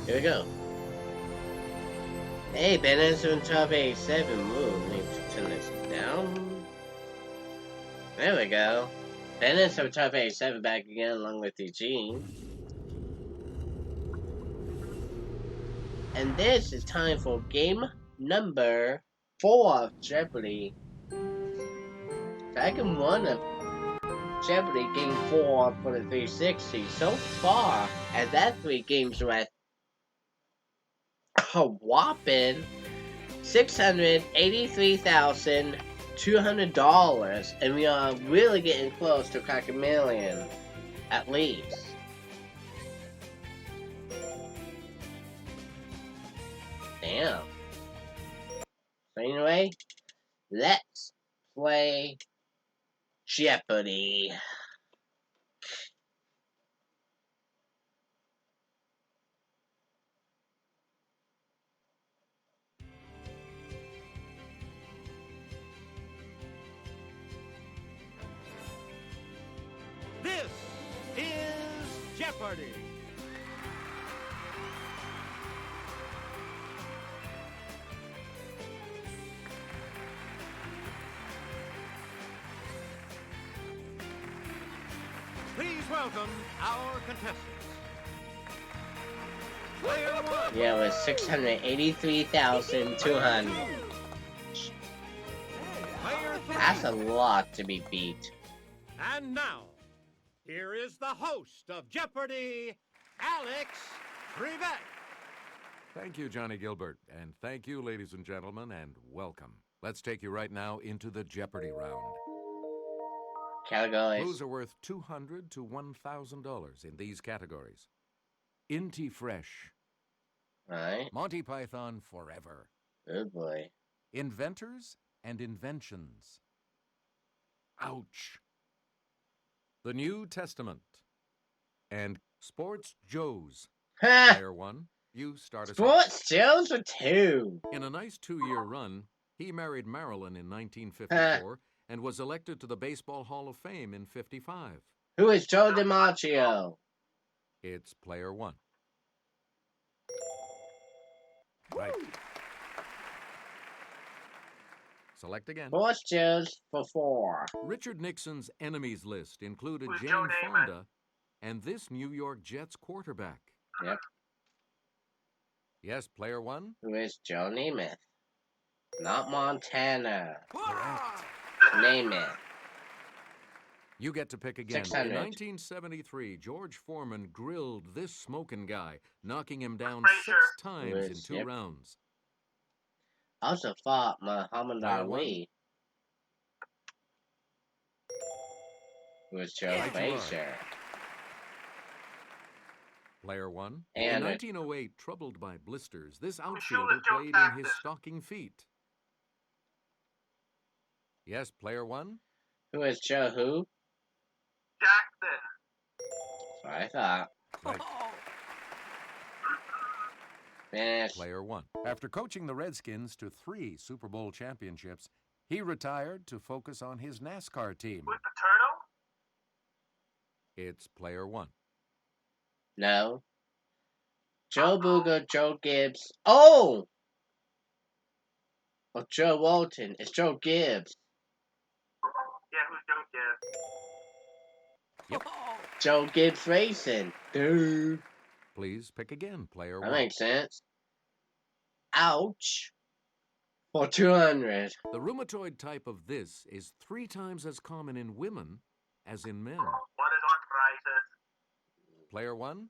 Here we go. Hey, Bennett on 1287. Ooh, need to turn this down. There we go. Bennett on 1287 back again along with Eugene. And this is time for game number 4 of Jeopardy. Second one of Jeopardy game 4 for the 360. So far, as that 3 games are at a whopping $683,200, and we are really getting close to crack a million, at least. Damn. So anyway, let's play Jeopardy. This is Jeopardy! Please welcome our contestants. Player one. Yeah, it was 683,200. Player three. That's a lot to be beat. And now, here is the host of Jeopardy, Alex Trebek. Thank you, Johnny Gilbert, and thank you, ladies and gentlemen, and welcome. Let's take you right now into the Jeopardy round. Categories. Clues are worth $200 to $1,000 in these categories. Inti Fresh. Right. Monty Python Forever. Oh boy. Inventors and Inventions. Ouch. The New Testament. And Sports Joes. Ha! Player one, you start us off. Sports Jones for 2. In a nice 2-year run, he married Marilyn in 1954 and was elected to the Baseball Hall of Fame in 55. Who is Joe DiMaggio? It's player one. Right. Select again. Sports Jones for 4. Richard Nixon's enemies list included Who's Jane Joe Namath? Fonda and this New York Jets quarterback. Yep. Yes, player one. Who is Joe Namath? Not Montana. Correct. Namath. You get to pick again. 600. In 1973, George Foreman grilled this smoking guy, knocking him down Frazier. 6 times in Yes, 2 yep. rounds. Also fought Muhammad Player one. Ali. Who is Joe Right you are. Frazier? Player one. And in 1908, troubled by blisters, this Michelle outfielder Joe played in his Jackson. stocking feet. Yes, player one. Who is Joe who? Jackson. That's what I thought. Right. Finish. Player one. After coaching the Redskins to 3 Super Bowl championships, he retired to focus on his NASCAR team. With the turtle? It's player one. No. Joe Booger, Joe Gibbs. Oh! Oh, Joe Walton. It's Joe Gibbs. Yeah, who's Joe Gibbs? Joe Gibbs Racing. Dude. Please pick again, player That one. makes sense. Ouch. For 200. The rheumatoid type of this is 3 times as common in women as in men. What is arthritis? Player one.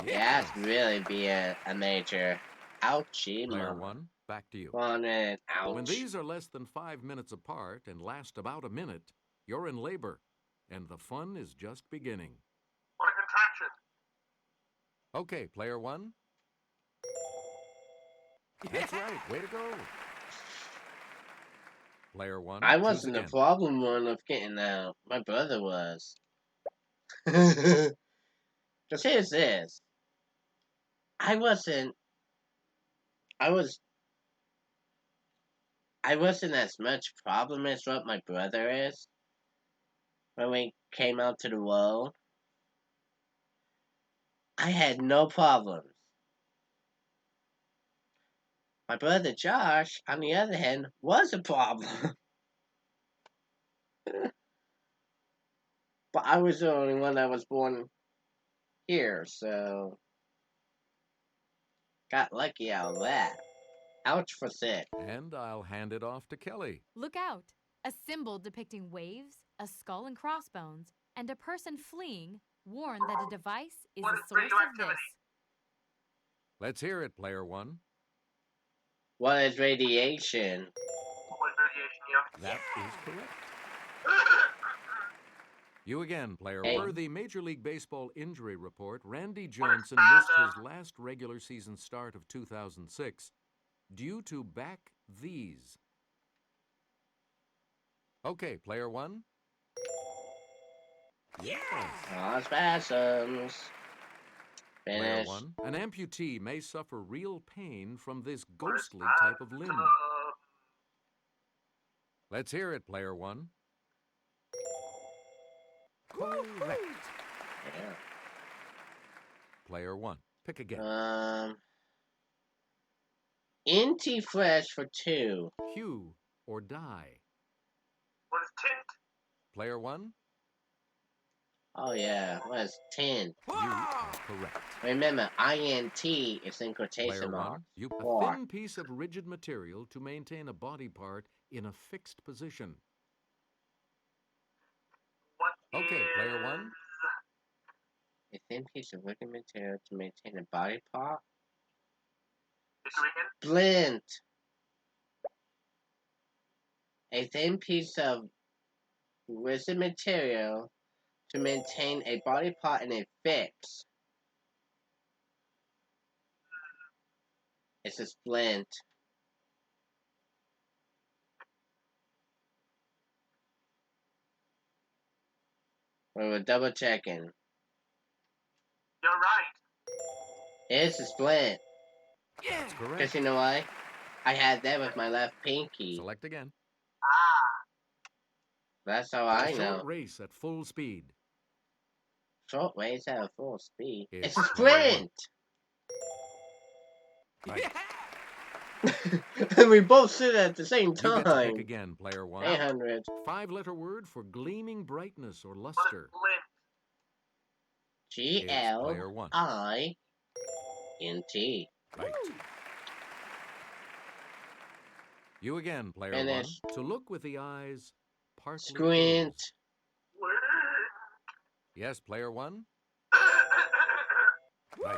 Yeah, that's really be a major ouchie. Player mama. one, back to you. 100. Ouch. When these are less than 5 minutes apart and last about a minute, you're in labor, and the fun is just beginning. What a contraction? Okay, player one. That's right. Way to go. Player one. I choose wasn't the again. problem one of getting out. My brother was. Because here's this. I wasn't as much problem as what my brother is when we came out to the world. I had no problems. My brother Josh, on the other hand, was a problem. But I was the only one that was born here, so got lucky out of that. Ouch for sick. And I'll hand it off to Kelly. Look out! A symbol depicting waves, a skull and crossbones, and a person fleeing warn that a device is What a is source of radioactivity? this. Let's hear it, player one. What is radiation? What radiation, yeah. That is correct. You again, player Hey. one. Per the Major League Baseball injury report, Randy Johnson missed his last regular season start of 2006 due to back these. Okay, player one. Yes. Spasms. Player Finish. one. An amputee may suffer real pain from this ghostly type of limb. Let's hear it, player one. Correct. Yeah. Player one. Pick again. Inty fresh for 2. Hue or dye. What is tint? Player one. Oh yeah, what is tint? You are correct. Remember, INT is in Player quotation one. marks. You a Four. thin piece of rigid material to maintain a body part in a fixed position. What Okay, is... player one. A thin piece of wicker material to maintain a body part. Is it weekend? Splint. A thin piece of rigid material to maintain a body part in a fix. It's a splint. We were double checking. You're right. It's a splint. That's correct. Because you know why? I had that with my left pinky. Select again. Ah. That's how I A short know. race at full speed. Short ways at full speed. It's It's a player sprint! Right. And we both sit at the same You get to pick time. again, player one. 800. 5-letter word for gleaming brightness or What is luster. glint? player one. GLINT. Right. You again, player Finish. one. To look with the eyes partly Squint. closed. Yes, player one. Right.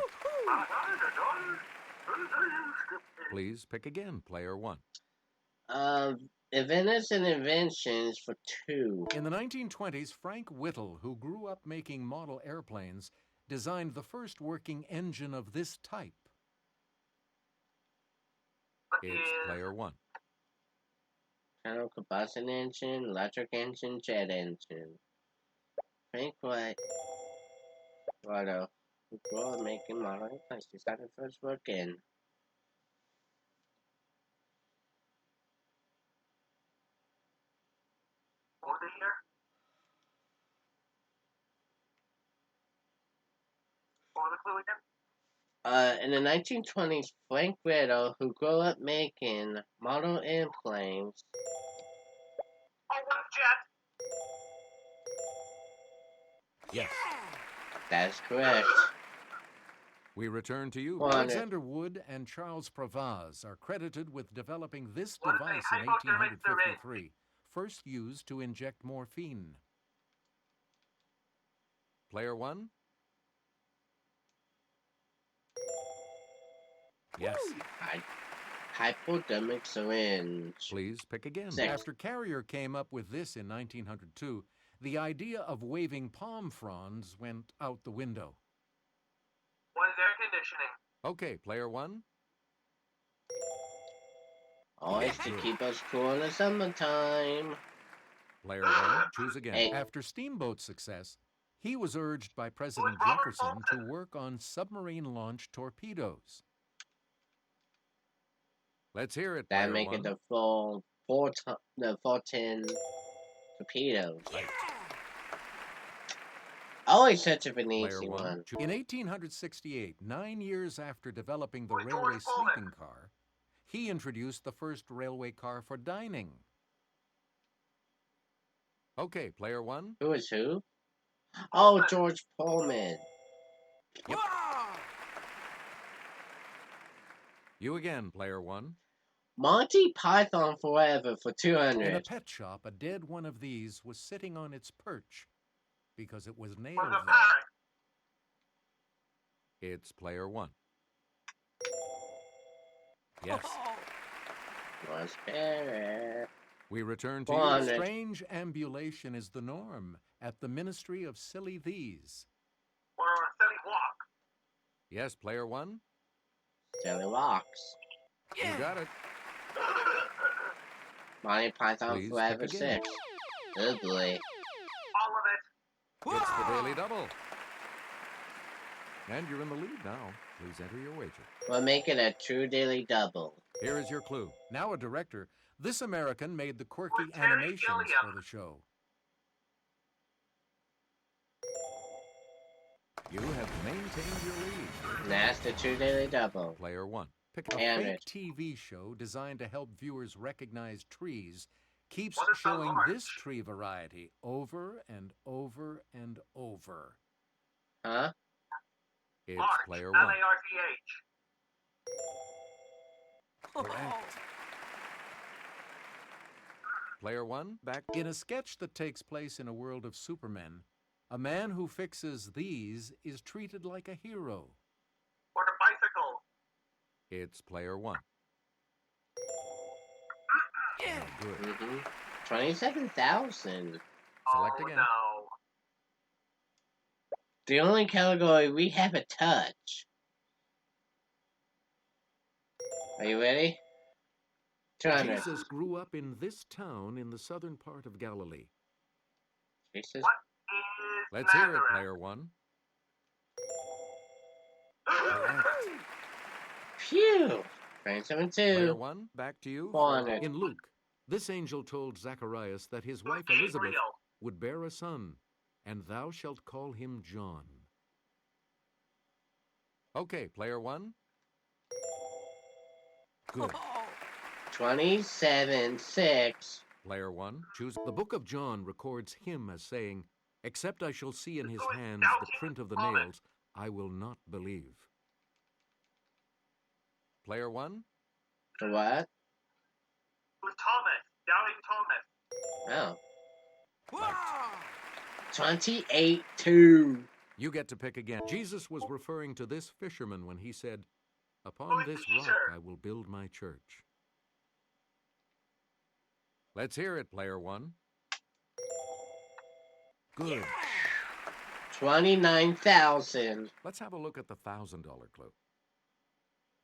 Please pick again, player one. Inventors and inventions for 2. In the 1920s, Frank Whittle, who grew up making model airplanes, designed the first working engine of this type. What It's is... player one. Internal combustion engine, electric engine, jet engine. Frank White. Righto. Who grew up making model airplanes. Decided the first working. What was the year? What was the clue again? In the 1920s, Frank Whittle, who grew up making model airplanes. Oh, what is jet? Yes. That's correct. We return to you. 100. Alexander Wood and Charles Pravaz are credited with developing this What is a device in hypodermic 1853, first used to inject morphine. Player one? Yes. Hypodermic syringe. Please pick again. 6. After Carrier came up with this in 1902, the idea of waving palm fronds went out the window. What is air conditioning? Okay, player one. Always to keep us cool in the summertime. Player one, choose again. Hey. After Steamboat's success, he was urged by President Jefferson to work on submarine-launched torpedoes. Let's hear it, That player make one. it the full 410 torpedoes. Right. Always such of an Player easy one. one. In 1868, 9 years after developing the George railway Pullman. sleeping car, he introduced the first railway car for dining. Okay, player one. Who is who? Oh, Pullman. George Pullman. Yep. You again, player one. Monty Python Forever for In a 200. pet shop, a dead one of these was sitting on its perch because it was Was nailed a there. parrot. It's player one. Yes. Was parrot. We return to you. 400. Strange ambulation is the norm at the Ministry of Silly These. Or a silly walk. Yes, player one. Silly Rocks. You got it. Monty Python Please Forever pick again. 6. Oh boy. All of it. It's the Daily Double. And you're in the lead now. Please enter your wager. We'll make it a true daily double. Here is your clue. Now a director, this American made the quirky With Terry animations Gilliam. for the show. You have maintained your lead. And that's the true daily double. Player one. Pick a Damn fake it. TV show designed to help viewers recognize trees. Keeps What is the showing larch? this tree variety over and over and over. Huh? It's March. player one. March. Correct. Player one, back in a sketch that takes place in a world of supermen, a man who fixes these is treated like a hero. Or the bicycle. It's player one. Yeah. Good. 27,000. Select again. No. The only category we haven't touched. Are you ready? 200. Jesus grew up in this town in the southern part of Galilee. Jesus. What is Let's hear it, Nazareth? player one. Correct. Phew. Player 27,200. one, back to you. 400. In Luke, this angel told Zacharias that his wife Gabriel. Elizabeth would bear a son, and thou shalt call him John. Okay, player one. Good. 27,600. Player one, choose. The book of John records him as saying, except I shall see in his So it's hands doubting the print of the Thomas. nails, I will not believe. Player one, What? Who's Thomas? Doubting Thomas. Oh. 28,200. you get to pick again. Jesus was referring to this fisherman when he said, upon Oh, this Peter. rock I will build my church. Let's hear it, player one. Good. 29,000. Let's have a look at the $1,000 clue.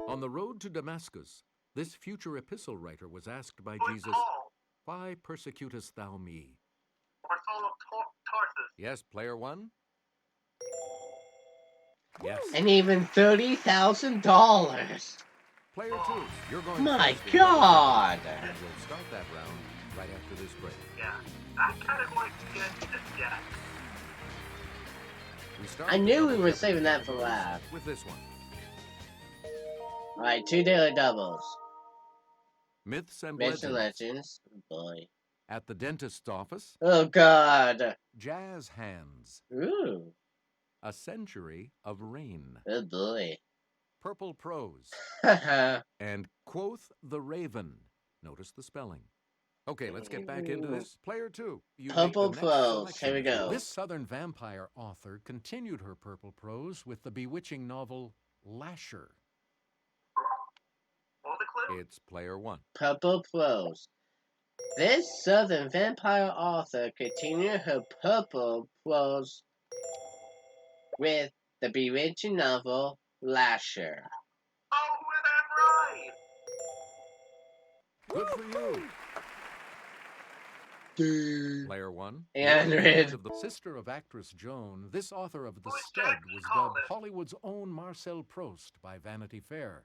On the road to Damascus, this future epistle writer was asked by Who's Jesus, Paul? why persecutest thou me? Or Saul of Tarsus. Yes, player one? Yes. And even $30,000. Player two, you're going My first in God. And we'll start that round right after this break. Yeah. That category gets this yet. We start I the knew we double were Jeopardy saving that for categories last. with this one. Alright, 2 daily doubles. Myths and Myths and legends. legends. Oh boy. At the dentist's office, Oh god. jazz hands. Ooh. A century of rain. Oh boy. Purple prose. Haha. And quoth the raven. Notice the spelling. Okay, let's get back into this. Player two. You make Purple the next prose. selection. Here we go. This southern vampire author continued her purple prose with the bewitching novel Lasher. What was the clue? It's player one. Purple prose. This southern vampire author continued her purple prose with the bewitching novel Lasher. Oh, that's right! Good for you. Dude. Player one. 800. Of the sister of actress Joan, this author of The Who's Stud Jackie was dubbed Collins? Hollywood's own Marcel Proust by Vanity Fair.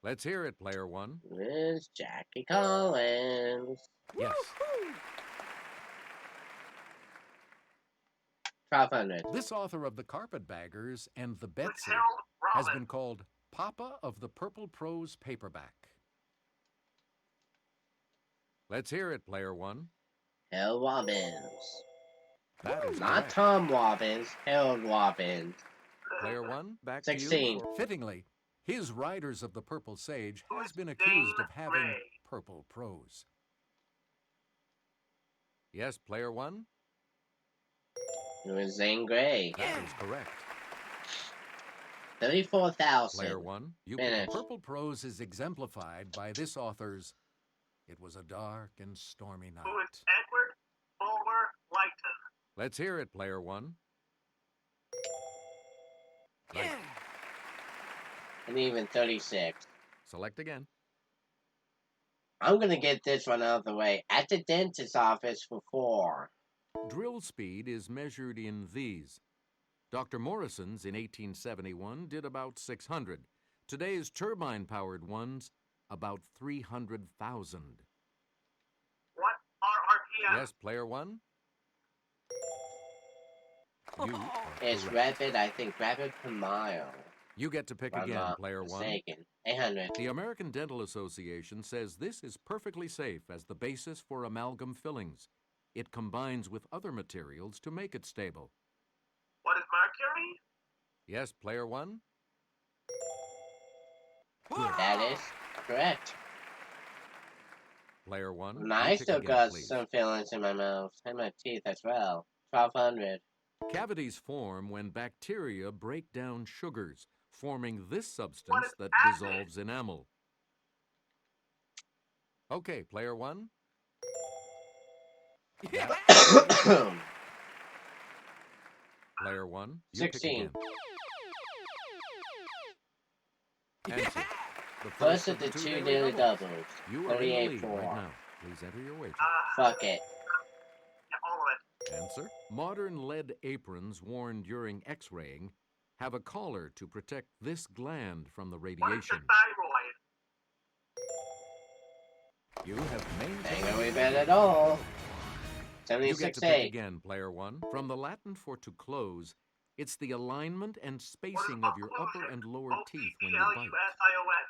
Let's hear it, player one. Miss Jackie Collins. Yes. 1200. This author of The Carpetbaggers and The Who's Betsy Harold has Robbins? been called Papa of the Purple Prose paperback. Let's hear it, player one. Harold Robbins. That is Not correct. Tom Robbins, Harold Robbins. Player one, back 16. to you. Fittingly, his Riders of the Purple Sage has Who's been accused Zane of having Grey? purple prose. Yes, player one? It was Zane Grey. That is correct. 34,000. Player one, you Finish. pick. Purple prose is exemplified by this author's "It was a dark and stormy night." Who is Edward Bulwer Lytton? Let's hear it, player one. Right. And even 36. Select again. I'm gonna get this one out of the way. At the dentist's office for 4. Drill speed is measured in these. Dr. Morrison's in 1871 did about 600. Today's turbine-powered ones, about 300,000. What are RPM? Yes, player one? You are It's correct. rapid, I think rapid per mile. You get to pick If I'm again, not player one. mistaken. 800. The American Dental Association says this is perfectly safe as the basis for amalgam fillings. It combines with other materials to make it stable. What is mercury? Yes, player one? That is correct. Player one? And you I pick still again, got please. some fillings in my mouth and my teeth as well. 1200. Cavities form when bacteria break down sugars, forming this What substance is that acid? dissolves enamel. Okay, player one? Player one, you 16. pick again. Answer. The First of the two two daily daily doubles. doubles. You are in the 38 lead 4. right now. Please enter your wager. Fuck it. Yeah, all of it. Answer. Modern lead aprons worn during X-raying have a collar to protect this gland from the What is the radiation. thyroid? You have Ain't maintained. gonna be bad at all. You get 76 to pick 8. again, player one. From the Latin for to close, it's the alignment and What is spacing of your upper occlusion? and lower teeth when you bite. O-C-C-L-U-S-I-O-N.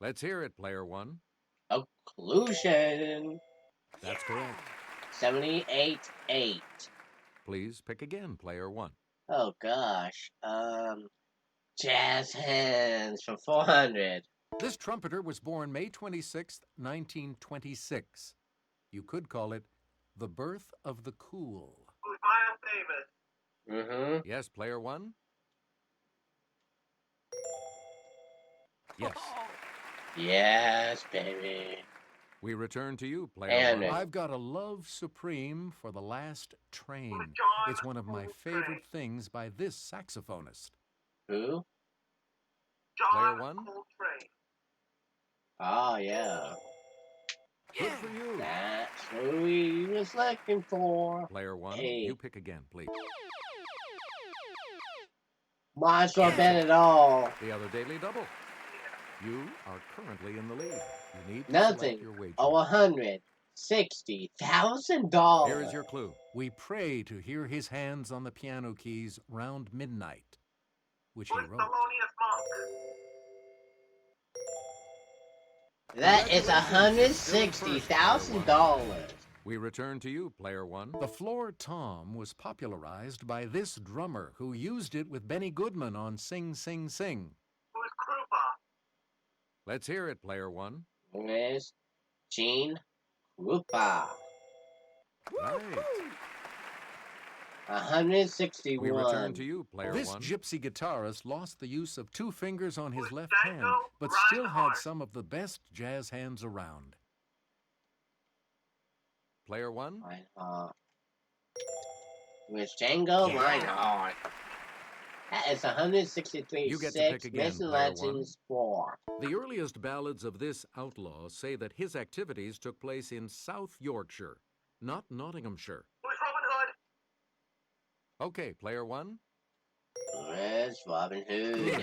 Let's hear it, player one. Occlusion. That's correct. 78 8. Please pick again, player one. Oh gosh. Jazz hands for 400. This trumpeter was born May 26, 1926. You could call it the birth of the cool. Who's Miles Davis? Mm-hmm. Yes, player one? Yes. Yes, baby. We return to you, player And one. it- I've got a love supreme for The Last Train. John It's one of my Coltrane. favorite things by this saxophonist. Who? Player John one? Coltrane. Oh, yeah. Good for you. That's who he was looking for. Player one, Hey. you pick again, please. Might as well bet it all. The other daily double. You are currently in the lead. You need to Nothing. select your wager. Oh, $160,000. Here is your clue. We pray to hear his hands on the piano keys round midnight, which he Who's wrote. Thelonious Monk? That is $160,000. We return to you, player one. The floor tom was popularized by this drummer who used it with Benny Goodman on Sing, Sing, Sing. Who's Krupa? Let's hear it, player one. Who is Gene Krupa? Right. 161. We return to you, player This one. gypsy guitarist lost the use of 2 fingers on his left Django hand, but still had Reinhardt. some of the best jazz hands around. Player one. Reinhardt. With Django Reinhardt. That is 163. You get to 6. pick again, Missing player Legends 4. The earliest ballads of this outlaw say that his activities took place in South Yorkshire, not Nottinghamshire. Who's Robin Hood? Okay, player one. Where's Robin Hood?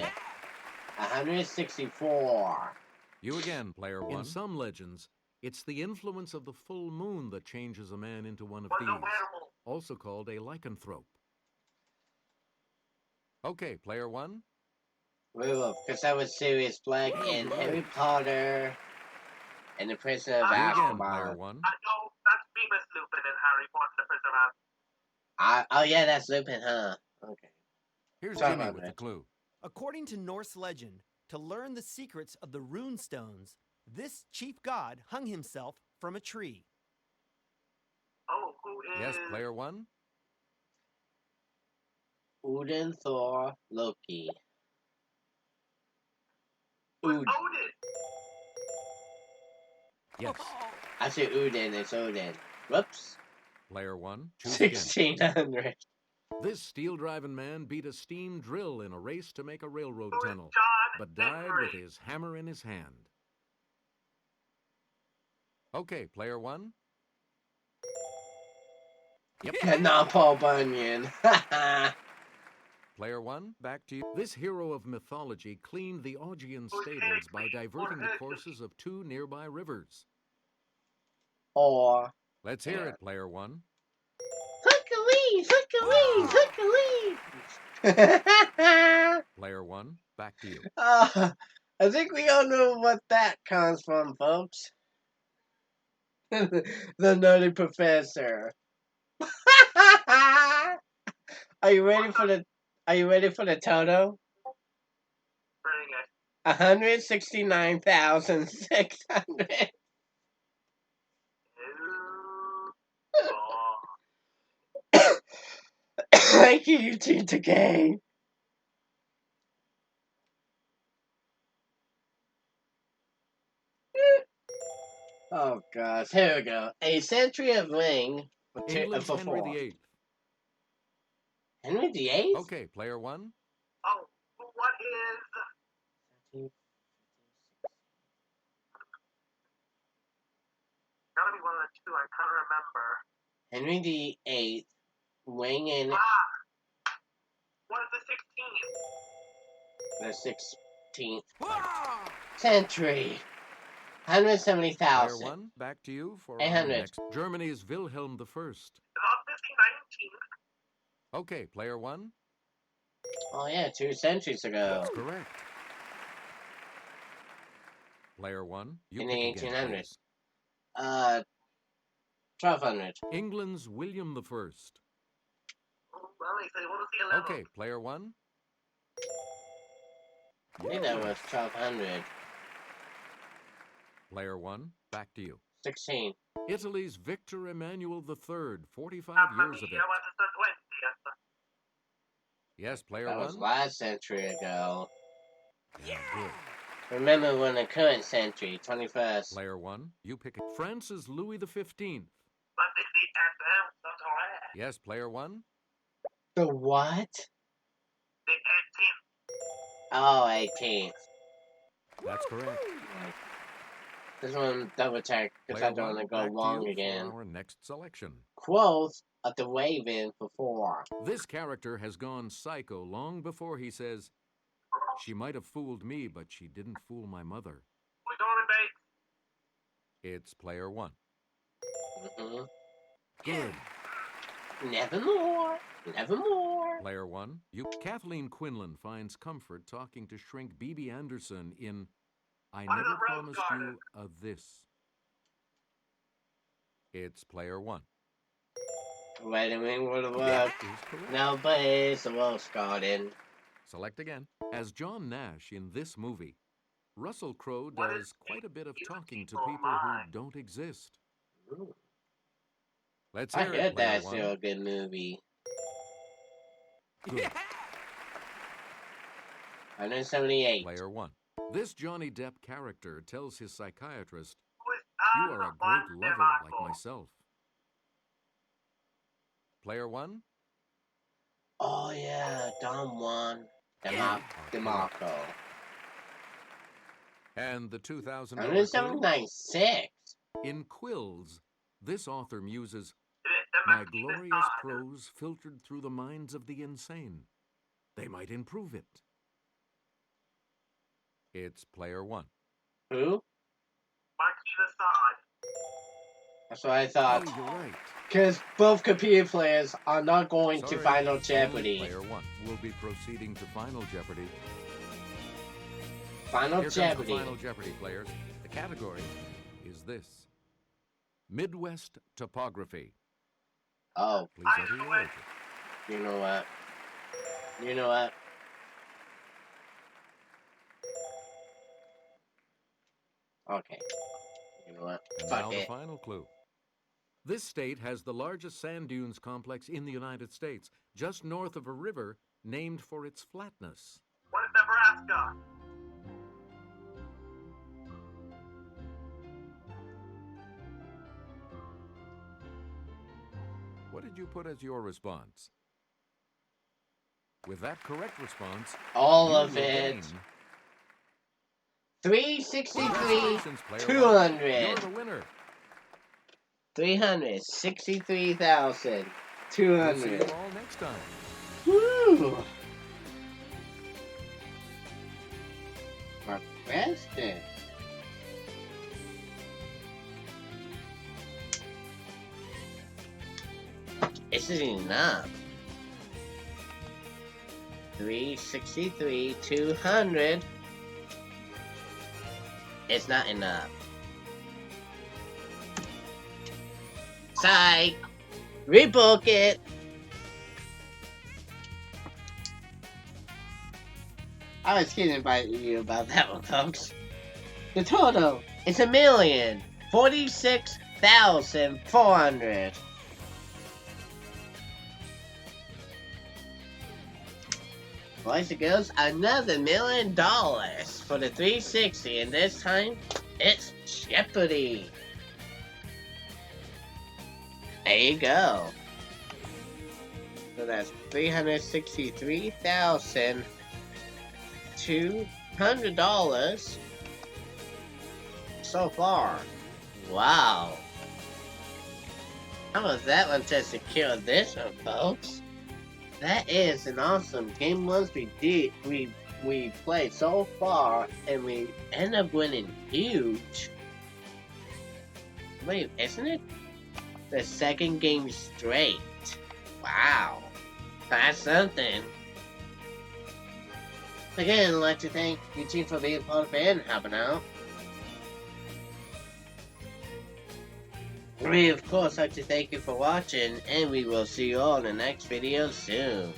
164. You again, player one. In some legends, it's the influence of the full moon that changes a man into one of What's a these. werewolf? also called a lycanthrope. Okay, player one. Werewolf, because that was Sirius Black in Harry Potter and the Prisoner of You again, Azkaban. player one. I know that's Remus Lupin in Harry Potter and the Prisoner of Oh yeah, that's Lupin, huh? Okay. Here's Sorry Jimmy about with the that. clue. According to Norse legend, to learn the secrets of the rune stones, this chief god hung himself from a tree. Oh, who is... Yes, player one. Odin, Thor, Loki. Who's Ud. Odin? Yes. I said Odin, it's Odin. Whoops. Player one. Choose again. 1600. This steel-driving man beat a steam drill in a race to make a railroad Who is tunnel, John but died with Henry? his hammer in his hand. Okay, player one. Yep. Not Paul Bunyan. Player one, back to you. This hero of mythology cleaned the Augean Who's stables by Hercules diverting the or courses of two nearby rivers. Or Let's hear it, player one. Hercules, Hercules, Hercules. Player one, back to you. I think we all know what that comes from, folks. The Nutty Professor. Are you ready for the? Are you ready for the total? Bring it. 169,600. Oh. Thank you, Eugene Takei. Oh gosh, here we go. A century of ring England's for Henry four. VIII. Henry VIII? Okay, player one. Oh, what is... Gotta be one of the two, I can't remember. Henry VIII, weighing in What is the 16th? the 16th century. 170,000. Player one, back to you for 800. our next. Germany's Wilhelm I. Not 1519. Okay, player one. Oh yeah, 2 centuries ago. That's correct. Player one, you In pick the again, 1800s. please. 1200. England's William I. Oh, well, they say, what was the 11th? Okay, player one. I think that was 1200. Player one, back to you. 16. Italy's Victor Emmanuel III, 45 Mamma years of mia, it. what is the 20th? Yes, player That one. was last century ago. Yeah, good. Remember when the current century, 21st. Player one, you pick it. France's Louis XV. What is the FM? Not correct. Yes, player one. The what? The 18th. Oh, 18th. That's correct. Just want to double check because I Player don't one, want to back go wrong you again. for our next selection. Quotes of the Raven for 4. This character has gone psycho long before he says, "She might have fooled me, but she didn't fool my mother." We're going Bates. It's player one. Mm-hmm. Good. Nevermore. Nevermore. Player one, you. Kathleen Quinlan finds comfort talking to shrink B.B. Anderson in I What is Never a rose Promised garden? You a This. It's player one. Wait a minute, what the That word? is correct. No, but it's a rose garden. Select again. As John Nash in this movie, Russell Crowe What is does quite a bit of you talking to people people mind? who don't exist. Ooh. Let's I hear it, heard player that's one. still a good movie. Good. 178. Player one. This Johnny Depp character tells his psychiatrist, Who is "You are a Anna great von lover Demarco? like myself." Player one. Oh yeah, Don Juan DeMarco. And the $2,000 clue. 179.6. In Quills, this author muses, Is it the "My Marquis de glorious Sade? prose filtered through the minds of the insane. They might improve it." It's player one. Who? Marquis de That's what I Oh, thought. you're right. Because both computer players are not going to Sorry, Final only Jeopardy. Player 1 will be proceeding to Final Jeopardy. Final Here comes Jeopardy. the Final Jeopardy players. The category is this. Midwest topography. Oh, Please enter your wager. you know what? You know what? Okay. You know what? And Fuck now the it. final clue. This state has the largest sand dunes complex in the United States, just north of a river named for its flatness. What is Nebraska? What did you put as your response? With that correct response, All you of will it. gain 363, Congratulations, player 200. one. You're the winner. 363,200. We'll see you all next time. Woo! My question. This isn't enough. 363, 200. It's not enough. Psych! Rebook it! I was kidding about you about that one, folks. The total is 1,046,400. Boys and girls, another $1 million for the 360, and this time it's Jeopardy. There you go. So that's $363,200 so far. Wow. How was that one to secure this one, folks? That is an awesome game. Once we played so far, and we end up winning huge. Wait, isn't it the second game straight? Wow, that's something. Again, I'd like to thank Eugene for being part of it and helping out. We of course like to thank you for watching, and we will see you all in the next video soon.